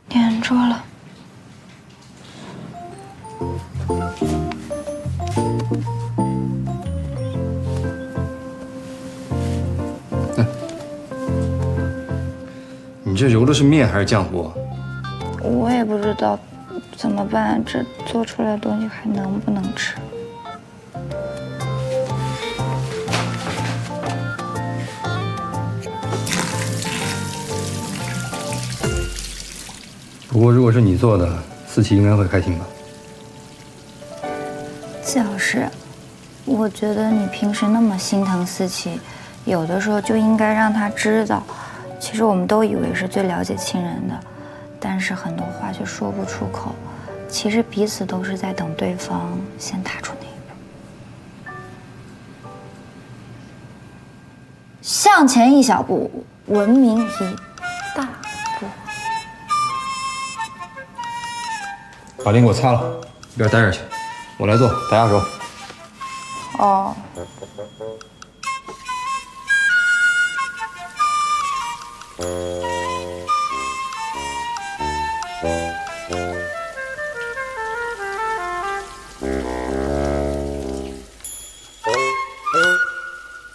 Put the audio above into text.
点着了。你这揉的是面还是浆糊？我也不知道怎么办，这做出来的东西还能不能吃？不过如果是你做的，思琪应该会开心吧？季老师，我觉得你平时那么心疼思琪，有的时候就应该让她知道，其实我们都以为是最了解亲人的，但是很多话却说不出口，其实彼此都是在等对方先踏出那一步。向前一小步，文明一大步。把脸给我擦了，一边待着去，我来做打压手。哦。